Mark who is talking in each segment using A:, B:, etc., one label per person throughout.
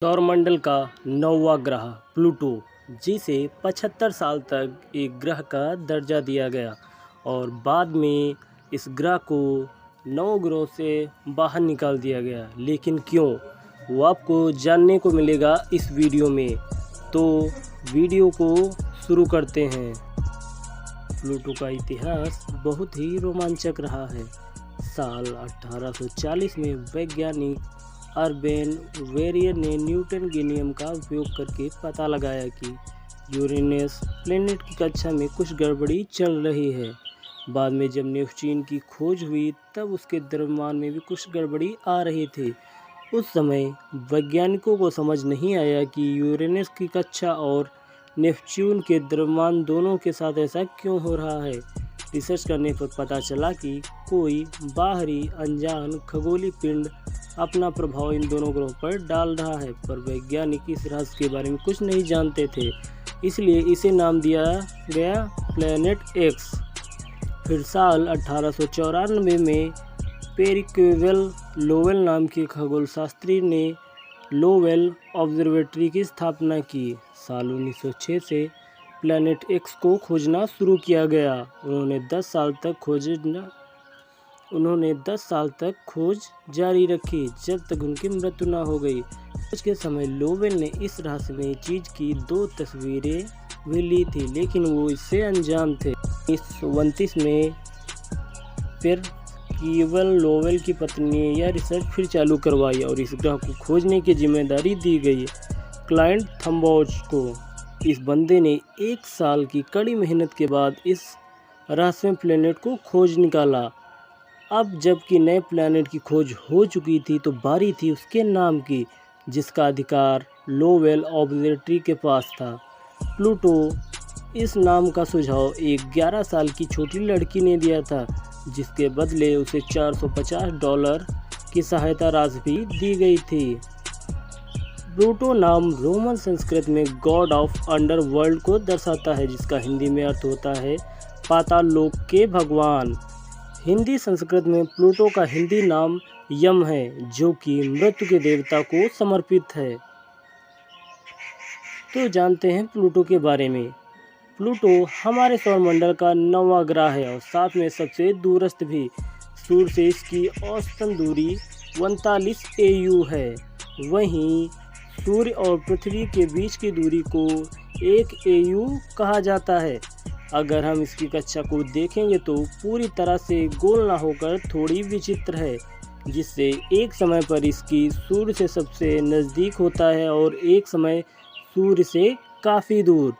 A: सौरमंडल का 9वां ग्रह प्लूटो, जिसे 75 साल तक एक ग्रह का दर्जा दिया गया और बाद में इस ग्रह को 9 ग्रहों से बाहर निकाल दिया गया। लेकिन क्यों, वो आपको जानने को मिलेगा इस वीडियो में। तो वीडियो को शुरू करते हैं। प्लूटो का इतिहास बहुत ही रोमांचक रहा है। साल 1840 में वैज्ञानिक अर्बेन वेरियर ने न्यूटन के नियम का उपयोग करके पता लगाया कि यूरेनस प्लेनेट की कक्षा में कुछ गड़बड़ी चल रही है। बाद में जब नेपच्यून की खोज हुई तब उसके द्रव्यमान में भी कुछ गड़बड़ी आ रही थी। उस समय वैज्ञानिकों को समझ नहीं आया कि यूरेनस की कक्षा और नेपच्यून के द्रव्यमान दोनों के साथ ऐसा क्यों हो रहा है। रिसर्च करने पर पता चला कि कोई बाहरी अनजान खगोलीय पिंड अपना प्रभाव इन दोनों ग्रहों पर डाल रहा है, पर वैज्ञानिक इस रहस्य के बारे में कुछ नहीं जानते थे, इसलिए इसे नाम दिया गया प्लैनेट एक्स। फिर साल 1894 में पेरिक्वेल लोवेल नाम के खगोलशास्त्री ने लोवेल ऑब्जर्वेटरी की स्थापना की। साल 1906 से प्लैनेट एक्स को खोजना शुरू किया गया। उन्होंने 10 साल तक खोज जारी रखी, जब तक उनकी मृत्यु न हो गई। खोज के समय लोवेल ने इस रहस्यमयी चीज़ की 2 तस्वीरें भी ली थी, लेकिन वो इससे अनजान थे। 1929 में पेरिक्वेल लोवेल की पत्नी ने यह रिसर्च फिर चालू करवाई और इस ग्रह को खोजने की जिम्मेदारी दी गई क्लाइंट थम्बोज को। इस बंदे ने 1 साल की कड़ी मेहनत के बाद इस रहस्यमय प्लेनेट को खोज निकाला। अब जबकि नए प्लैनेट की खोज हो चुकी थी तो बारी थी उसके नाम की, जिसका अधिकार लोवेल ऑब्जर्वेटरी के पास था। प्लूटो इस नाम का सुझाव एक 11 साल की छोटी लड़की ने दिया था, जिसके बदले उसे $450 की सहायता राशि भी दी गई थी। प्लूटो नाम रोमन संस्कृत में गॉड ऑफ अंडरवर्ल्ड को दर्शाता है, जिसका हिंदी में अर्थ होता है पाताल लोक के भगवान। हिंदी संस्कृत में प्लूटो का हिंदी नाम यम है, जो कि मृत्यु के देवता को समर्पित है। तो जानते हैं प्लूटो के बारे में। प्लूटो हमारे सौरमंडल का 9वां ग्रह है और साथ में सबसे दूरस्थ भी। सूर्य से इसकी औसतन दूरी 39 AU है। वहीं सूर्य और पृथ्वी के बीच की दूरी को 1 AU कहा जाता है। अगर हम इसकी कक्षा को देखेंगे तो पूरी तरह से गोल ना होकर थोड़ी विचित्र है, जिससे एक समय पर इसकी सूर्य से सबसे नज़दीक होता है और एक समय सूर्य से काफ़ी दूर।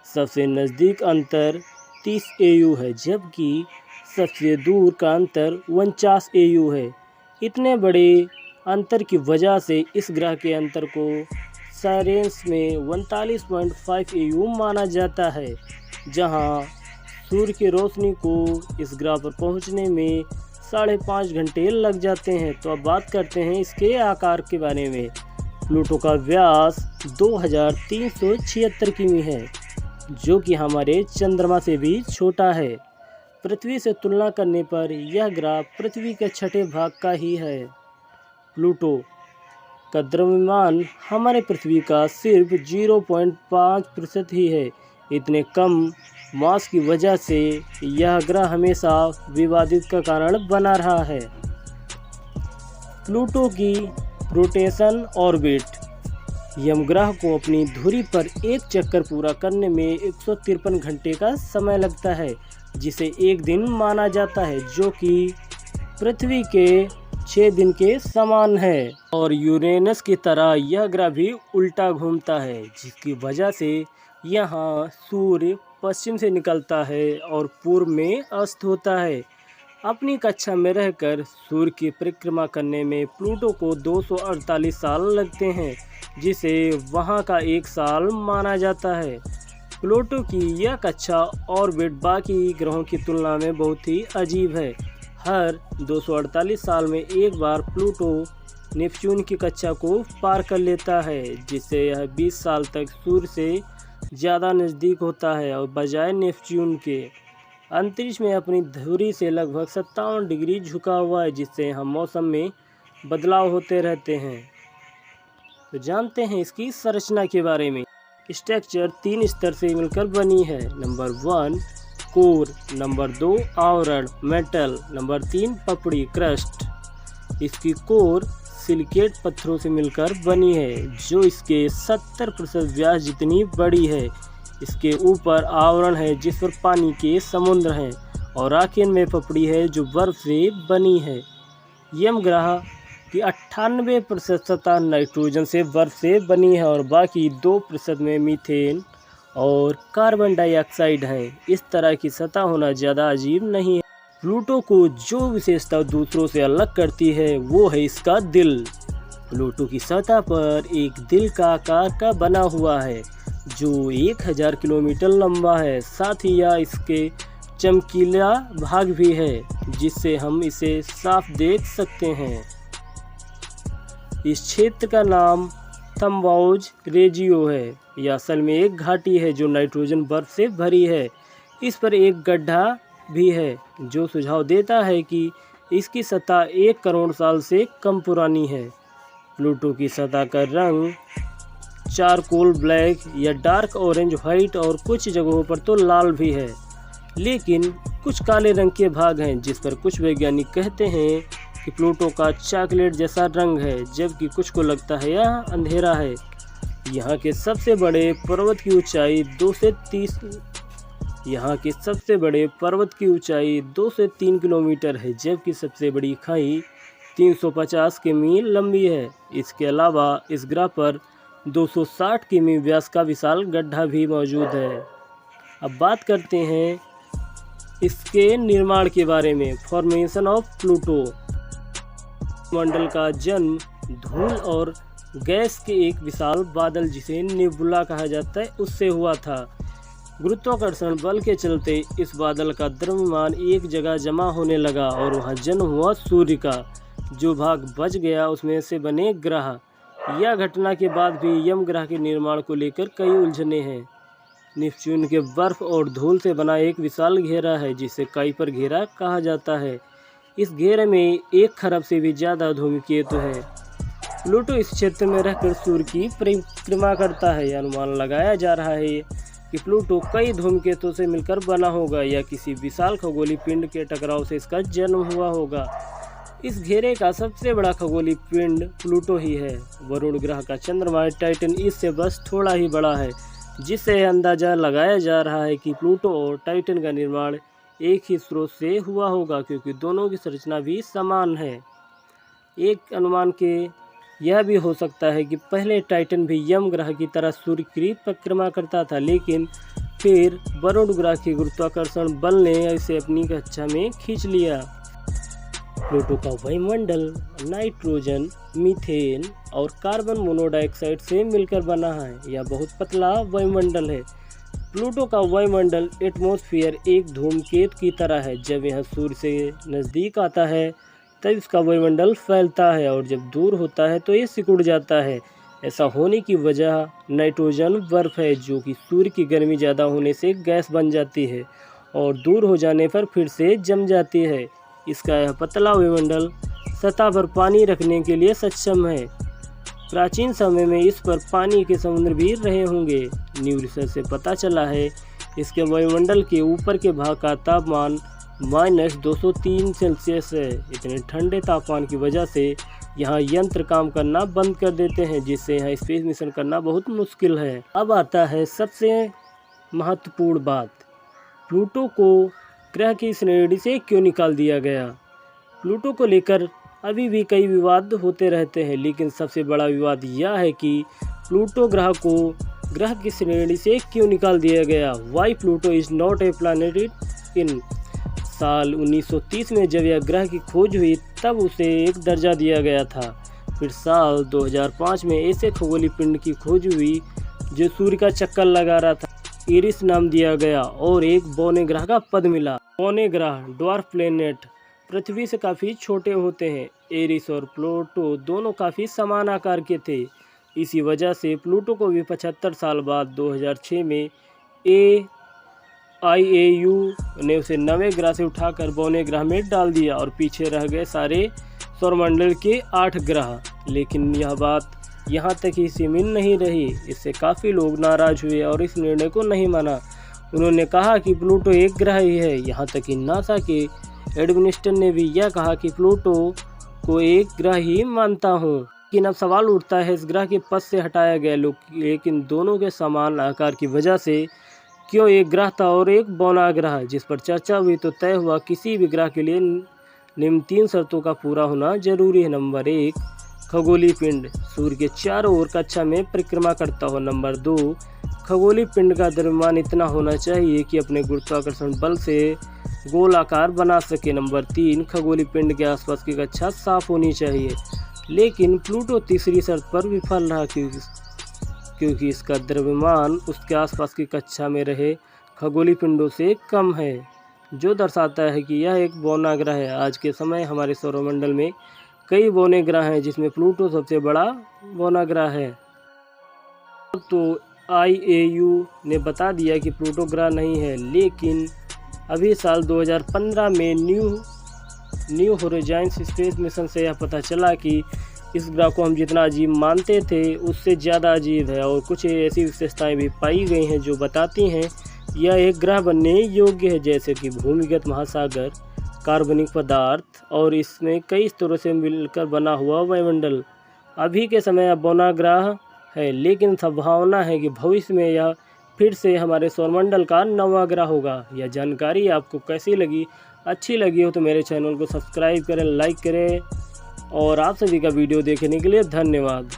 A: सबसे नज़दीक अंतर 30 AU है, जबकि सबसे दूर का अंतर 49 AU है। इतने बड़े अंतर की वजह से इस ग्रह के अंतर को साइंस में 39.5 AU माना जाता है, जहां सूर्य की रोशनी को इस ग्रह पर पहुंचने में 5.5 घंटे लग जाते हैं। तो अब बात करते हैं इसके आकार के बारे में। प्लूटो का व्यास 2376 किमी है, जो कि हमारे चंद्रमा से भी छोटा है। पृथ्वी से तुलना करने पर यह ग्रह पृथ्वी के 6ठे भाग का ही है। प्लूटो का द्रव्यमान हमारे पृथ्वी का सिर्फ 0.5% ही है। इतने कम मास की वजह से यह ग्रह हमेशा विवादित का कारण बना रहा है। प्लूटो की रोटेशन ऑर्बिट। यम ग्रह को अपनी धुरी पर एक चक्कर पूरा करने में 153 घंटे का समय लगता है, जिसे एक दिन माना जाता है, जो कि पृथ्वी के 6 दिन के समान है। और यूरेनस की तरह यह ग्रह भी उल्टा घूमता है, जिसकी वजह से यहाँ सूर्य पश्चिम से निकलता है और पूर्व में अस्त होता है। अपनी कक्षा में रहकर सूर्य की परिक्रमा करने में प्लूटो को 248 साल लगते हैं, जिसे वहाँ का 1 साल माना जाता है। प्लूटो की यह कक्षा ऑर्बिट बाकी ग्रहों की तुलना में बहुत ही अजीब है। हर 248 साल में एक बार प्लूटो नेपच्यून की कक्षा को पार कर लेता है, जिससे यह 20 साल तक सूर्य से ज़्यादा नज़दीक होता है और बजाय नेपच्यून के अंतरिक्ष में अपनी धुरी से लगभग 57 डिग्री झुका हुआ है, जिससे हम मौसम में बदलाव होते रहते हैं। तो जानते हैं इसकी संरचना के बारे में। स्ट्रक्चर 3 स्तर से मिलकर बनी है। नंबर 1 कोर, नंबर 2 आवरण मेटल, नंबर 3 पपड़ी क्रस्ट। इसकी कोर सिलिकेट पत्थरों से मिलकर बनी है जो इसके 70% व्यास जितनी बड़ी है। इसके ऊपर आवरण है जिस पर पानी के समुद्र हैं और आखिर में पपड़ी है जो बर्फ से बनी है। यम ग्रह की 98% सतह नाइट्रोजन से बर्फ से बनी है और बाकी 2% में मीथेन और कार्बन डाइऑक्साइड है। इस तरह की सतह होना ज़्यादा अजीब नहीं है। प्लूटो को जो विशेषता दूसरों से अलग करती है वो है इसका दिल। प्लूटो की सतह पर एक दिल का आकार का बना हुआ है जो 1000 किलोमीटर लंबा है। साथ ही यह इसके चमकीला भाग भी है जिससे हम इसे साफ देख सकते हैं। इस क्षेत्र का नाम थम्बाउज रेजियो है। यह असल में एक घाटी है जो नाइट्रोजन बर्फ से भरी है। इस पर एक गड्ढा भी है जो सुझाव देता है कि इसकी सतह 1 करोड़ साल से कम पुरानी है। प्लूटो की सतह का रंग चारकोल ब्लैक या डार्क ऑरेंज वाइट और कुछ जगहों पर तो लाल भी है, लेकिन कुछ काले रंग के भाग हैं जिस पर कुछ वैज्ञानिक कहते हैं कि प्लूटो का चॉकलेट जैसा रंग है, जबकि कुछ को लगता है यह अंधेरा है। यहाँ के सबसे बड़े पर्वत की ऊंचाई 2 से 3 किलोमीटर है, जबकि सबसे बड़ी खाई 350 किमी लंबी है। इसके अलावा इस ग्रह पर 260 किमी व्यास का विशाल गड्ढा भी मौजूद है। अब बात करते हैं इसके निर्माण के बारे में। Formation of Pluto. मंडल का जन्म धूल और गैस के एक विशाल बादल जिसे नेबुला कहा जाता है उससे हुआ था। गुरुत्वाकर्षण बल के चलते इस बादल का द्रव्यमान एक जगह जमा होने लगा और वहां जन्म हुआ सूर्य का। जो भाग बच गया उसमें से बने ग्रह। यह घटना के बाद भी यम ग्रह के निर्माण को लेकर कई उलझने हैं। नेपच्यून के बर्फ और धूल से बना एक विशाल घेरा है जिसे काइपर घेरा कहा जाता है। इस घेरे में 1 खरब से भी ज़्यादा धूमकेतु है। प्लूटो इस क्षेत्र में रहकर सूर्य की परिक्रमा करता है। यह अनुमान लगाया जा रहा है कि प्लूटो कई धूमकेतुओं से मिलकर बना होगा या किसी विशाल खगोलीय पिंड के टकराव से इसका जन्म हुआ होगा। इस घेरे का सबसे बड़ा खगोलीय पिंड प्लूटो ही है। वरुण ग्रह का चंद्रमा टाइटन इससे बस थोड़ा ही बड़ा है, जिससे अंदाजा लगाया जा रहा है कि प्लूटो और टाइटन का निर्माण एक ही स्रोत से हुआ होगा क्योंकि दोनों की संरचना भी समान है। एक अनुमान के यह भी हो सकता है कि पहले टाइटन भी यम ग्रह की तरह सूर्य की परिक्रमा करता था, लेकिन फिर वरुण ग्रह के गुरुत्वाकर्षण बल ने इसे अपनी कक्षा में खींच लिया। प्लूटो का वायुमंडल नाइट्रोजन, मीथेन और कार्बन मोनोऑक्साइड से मिलकर बना है। यह बहुत पतला वायुमंडल है। प्लूटो का वायुमंडल एटमॉस्फेयर एक धूमकेतु की तरह है। जब यह सूर्य से नज़दीक आता है तब इसका वायुमंडल फैलता है और जब दूर होता है तो ये सिकुड़ जाता है। ऐसा होने की वजह नाइट्रोजन बर्फ है जो कि सूर्य की गर्मी ज़्यादा होने से गैस बन जाती है और दूर हो जाने पर फिर से जम जाती है। इसका यह पतला वायुमंडल सतह पर पानी रखने के लिए सक्षम है। प्राचीन समय में इस पर पानी के समुद्र भी रहे होंगे। न्यू रिसर्च से पता चला है इसके वायुमंडल के ऊपर के भाग का तापमान -203 सेल्सियस है। इतने ठंडे तापमान की वजह से यहाँ यंत्र काम करना बंद कर देते हैं, जिससे यहाँ स्पेस मिशन करना बहुत मुश्किल है। अब आता है सबसे महत्वपूर्ण बात, प्लूटो को ग्रह की श्रेणी से क्यों निकाल दिया गया। प्लूटो को लेकर अभी भी कई विवाद होते रहते हैं, लेकिन सबसे बड़ा विवाद यह है कि प्लूटो ग्रह को ग्रह की श्रेणी से क्यों निकाल दिया गया। Why Pluto is not a planet in. साल 1930 में जब यह ग्रह की खोज हुई तब उसे एक दर्जा दिया गया था। फिर साल 2005 में ऐसे खगोलीय पिंड की खोज हुई जो सूर्य का चक्कर लगा रहा था। एरिस नाम दिया गया और एक बौने ग्रह का पद मिला। बौने ग्रह ड्वार्फ प्लेनेट पृथ्वी से काफ़ी छोटे होते हैं। एरिस और प्लूटो दोनों काफ़ी समान आकार के थे। इसी वजह से प्लूटो को भी 75 साल बाद 2006 में IAU ने उसे 9वें ग्रह से उठाकर बौने ग्रह में डाल दिया और पीछे रह गए सारे सौरमंडल के 8 ग्रह। लेकिन यह बात यहाँ तक ही सीमित नहीं रही। इससे काफ़ी लोग नाराज़ हुए और इस निर्णय को नहीं माना। उन्होंने कहा कि प्लूटो एक ग्रह ही है। यहाँ तक कि नासा के एडमिनिस्ट्रेटर ने भी यह कहा कि प्लूटो को एक ग्रह ही मानता हूँ। लेकिन अब सवाल उठता है, इस ग्रह के पद से हटाया गया लेकिन दोनों के समान आकार की वजह से क्यों एक ग्रह था और एक बौना ग्रह, जिस पर चर्चा हुई तो तय हुआ किसी भी ग्रह के लिए निम्न 3 शर्तों का पूरा होना जरूरी है। नंबर 1, खगोलीय पिंड सूर्य के चारों ओर कक्षा में परिक्रमा करता हो। नंबर 2, खगोलीय पिंड का द्रव्यमान इतना होना चाहिए कि अपने गुरुत्वाकर्षण बल से गोल आकार बना सके। नंबर 3, खगोलीय पिंड के आसपास की कक्षा साफ होनी चाहिए। लेकिन प्लूटो तीसरी शर्त पर विफल रहा क्योंकि इसका द्रव्यमान उसके आसपास की कक्षा में रहे खगोलीय पिंडों से कम है, जो दर्शाता है कि यह एक बौना ग्रह है। आज के समय हमारे सौरमंडल में कई बौने ग्रह हैं, जिसमें प्लूटो सबसे बड़ा बौना ग्रह है। तो IAU ने बता दिया कि प्लूटो ग्रह नहीं है, लेकिन अभी साल 2015 में न्यू होराइजन्स स्पेस मिशन से यह पता चला कि इस ग्रह को हम जितना अजीब मानते थे उससे ज़्यादा अजीब है और कुछ ऐसी विशेषताएं भी पाई गई हैं जो बताती हैं यह एक ग्रह बनने योग्य है, जैसे कि भूमिगत महासागर, कार्बनिक पदार्थ और इसमें कई स्तरों से मिलकर बना हुआ वायुमंडल। अभी के समय यह बौना ग्रह है, लेकिन संभावना है कि भविष्य में यह फिर से हमारे सौरमंडल का 9वां ग्रह होगा। यह जानकारी आपको कैसी लगी? अच्छी लगी हो तो मेरे चैनल को सब्सक्राइब करें, लाइक करें और आप सभी का वीडियो देखने के लिए धन्यवाद।